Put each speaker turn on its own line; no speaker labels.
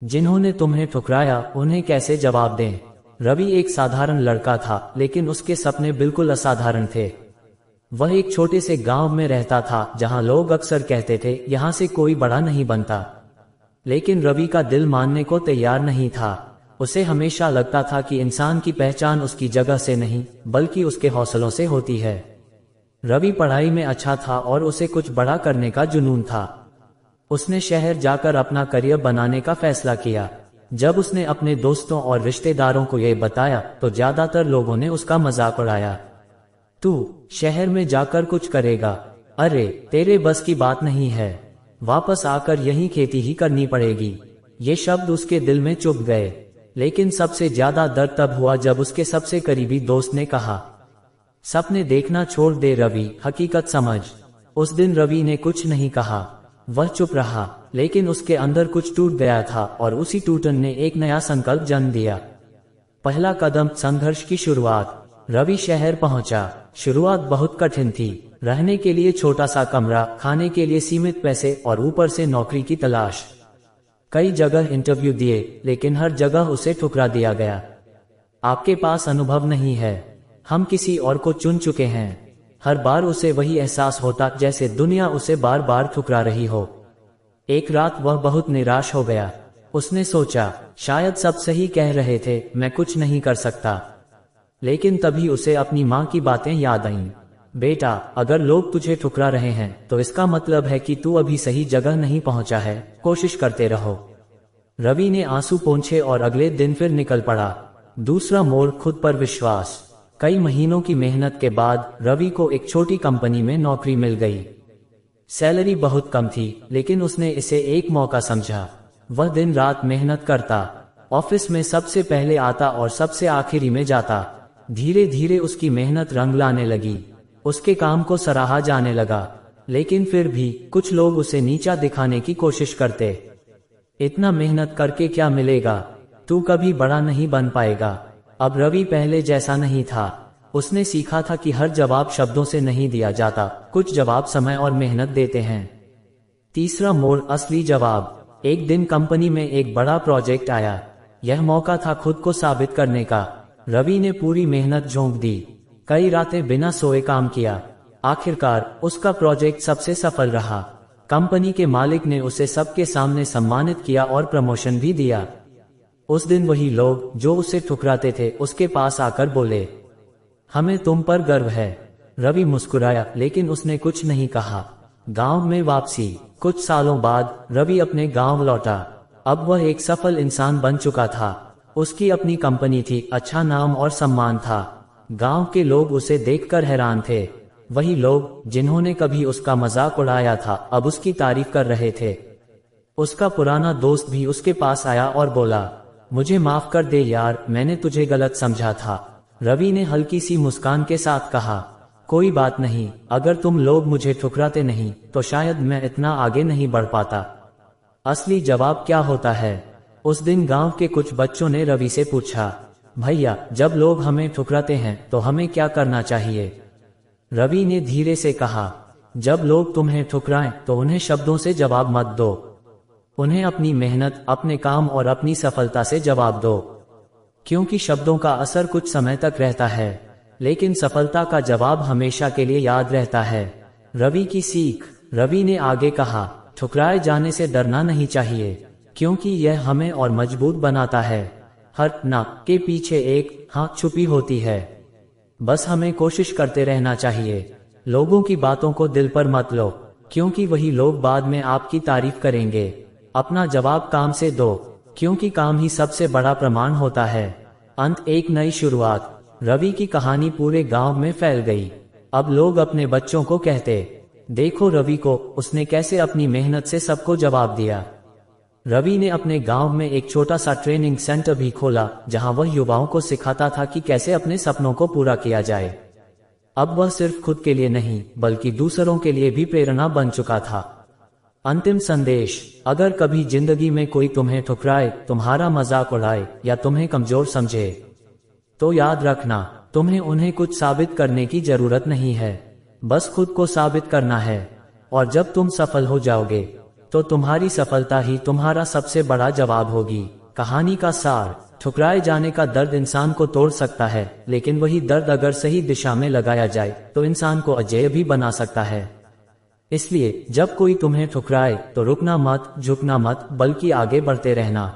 जिन्होंने तुम्हें ठुकराया उन्हें कैसे जवाब दें। रवि एक साधारण लड़का था, लेकिन उसके सपने बिल्कुल असाधारण थे। वह एक छोटे से गांव में रहता था जहां लोग अक्सर कहते थे यहां से कोई बड़ा नहीं बनता। लेकिन रवि का दिल मानने को तैयार नहीं था। उसे हमेशा लगता था कि इंसान की पहचान उसकी जगह से नहीं बल्कि उसके हौसलों से होती है। रवि पढ़ाई में अच्छा था और उसे कुछ बड़ा करने का जुनून था। उसने शहर जाकर अपना करियर बनाने का फैसला किया। जब उसने अपने दोस्तों और रिश्तेदारों को यह बताया तो ज्यादातर लोगों ने उसका मजाक उड़ाया। तू शहर में जाकर कुछ करेगा? अरे तेरे बस की बात नहीं है, वापस आकर यहीं खेती ही करनी पड़ेगी। ये शब्द उसके दिल में चुभ गए। लेकिन सबसे ज्यादा दर्द तब हुआ जब उसके सबसे करीबी दोस्त ने कहा, सपने देखना छोड़ दे रवि, हकीकत समझ। उस दिन रवि ने कुछ नहीं कहा, वह चुप रहा। लेकिन उसके अंदर कुछ टूट गया था और उसी टूटन ने एक नया संकल्प जन्म दिया। पहला कदम, संघर्ष की शुरुआत। रवि शहर पहुंचा। शुरुआत बहुत कठिन थी। रहने के लिए छोटा सा कमरा, खाने के लिए सीमित पैसे और ऊपर से नौकरी की तलाश। कई जगह इंटरव्यू दिए, लेकिन हर जगह उसे ठुकरा दिया गया। आपके पास अनुभव नहीं है, हम किसी और को चुन चुके हैं। हर बार उसे वही एहसास होता जैसे दुनिया उसे बार बार ठुकरा रही हो। एक रात वह बहुत निराश हो गया। उसने सोचा, शायद सब सही कह रहे थे, मैं कुछ नहीं कर सकता। लेकिन तभी उसे अपनी माँ की बातें याद आईं। बेटा, अगर लोग तुझे ठुकरा रहे हैं तो इसका मतलब है कि तू अभी सही जगह नहीं पहुंचा है, कोशिश करते रहो। रवि ने आंसू पोंछे और अगले दिन फिर निकल पड़ा। दूसरा मोड़, खुद पर विश्वास। कई महीनों की मेहनत के बाद रवि को एक छोटी कंपनी में नौकरी मिल गई। सैलरी बहुत कम थी, लेकिन उसने इसे एक मौका समझा। वह दिन रात मेहनत करता, ऑफिस में सबसे पहले आता और सबसे आखिरी में जाता। धीरे धीरे उसकी मेहनत रंग लाने लगी। उसके काम को सराहा जाने लगा। लेकिन फिर भी कुछ लोग उसे नीचा दिखाने की कोशिश करते। इतना मेहनत करके क्या मिलेगा, तू कभी बड़ा नहीं बन पाएगा। अब रवि पहले जैसा नहीं था। उसने सीखा था कि हर जवाब शब्दों से नहीं दिया जाता, कुछ जवाब समय और मेहनत देते हैं। तीसरा मोड़, असली जवाब। एक दिन कंपनी में एक बड़ा प्रोजेक्ट आया। यह मौका था खुद को साबित करने का। रवि ने पूरी मेहनत झोंक दी, कई रातें बिना सोए काम किया। आखिरकार उसका प्रोजेक्ट सबसे सफल रहा। कंपनी के मालिक ने उसे सबके सामने सम्मानित किया और प्रमोशन भी दिया। उस दिन वही लोग जो उसे ठुकराते थे उसके पास आकर बोले, हमें तुम पर गर्व है। रवि मुस्कुराया, लेकिन उसने कुछ नहीं कहा। गांव में वापसी। कुछ सालों बाद रवि अपने गांव लौटा। अब वह एक सफल इंसान बन चुका था। उसकी अपनी कंपनी थी, अच्छा नाम और सम्मान था। गांव के लोग उसे देखकर हैरान थे। वही लोग जिन्होंने कभी उसका मजाक उड़ाया था अब उसकी तारीफ कर रहे थे। उसका पुराना दोस्त भी उसके पास आया और बोला, मुझे माफ कर दे यार, मैंने तुझे गलत समझा था। रवि ने हल्की सी मुस्कान के साथ कहा, कोई बात नहीं, अगर तुम लोग मुझे ठुकराते नहीं तो शायद मैं इतना आगे नहीं बढ़ पाता। असली जवाब क्या होता है? उस दिन गांव के कुछ बच्चों ने रवि से पूछा, भैया जब लोग हमें ठुकराते हैं तो हमें क्या करना चाहिए? रवि ने धीरे से कहा, जब लोग तुम्हें ठुकराएं तो उन्हें शब्दों से जवाब मत दो। उन्हें अपनी मेहनत, अपने काम और अपनी सफलता से जवाब दो। क्योंकि शब्दों का असर कुछ समय तक रहता है, लेकिन सफलता का जवाब हमेशा के लिए याद रहता है। रवि की सीख। रवि ने आगे कहा, ठुकराए जाने से डरना नहीं चाहिए, क्योंकि यह हमें और मजबूत बनाता है। हर ना के पीछे एक हाँ छुपी होती है। बस हमें कोशिश करते रहना चाहिए। लोगों की बातों को दिल पर मत लो, क्योंकि वही लोग बाद में आपकी तारीफ करेंगे। अपना जवाब काम से दो, क्योंकि काम ही सबसे बड़ा प्रमाण होता है। अंत, एक नई शुरुआत। रवि की कहानी पूरे गांव में फैल गई। अब लोग अपने बच्चों को कहते, देखो रवि को, उसने कैसे अपनी मेहनत से सबको जवाब दिया। रवि ने अपने गांव में एक छोटा सा ट्रेनिंग सेंटर भी खोला, जहां वह युवाओं को सिखाता था कि कैसे अपने सपनों को पूरा किया जाए। अब वह सिर्फ खुद के लिए नहीं बल्कि दूसरों के लिए भी प्रेरणा बन चुका था। अंतिम संदेश, अगर कभी जिंदगी में कोई तुम्हें ठुकराए, तुम्हारा मजाक उड़ाए या तुम्हें कमजोर समझे, तो याद रखना, तुम्हें उन्हें कुछ साबित करने की जरूरत नहीं है, बस खुद को साबित करना है। और जब तुम सफल हो जाओगे तो तुम्हारी सफलता ही तुम्हारा सबसे बड़ा जवाब होगी। कहानी का सार, ठुकराए जाने का दर्द इंसान को तोड़ सकता है, लेकिन वही दर्द अगर सही दिशा में लगाया जाए तो इंसान को अजेय भी बना सकता है। इसलिए जब कोई तुम्हें ठुकराए तो रुकना मत, झुकना मत, बल्कि आगे बढ़ते रहना।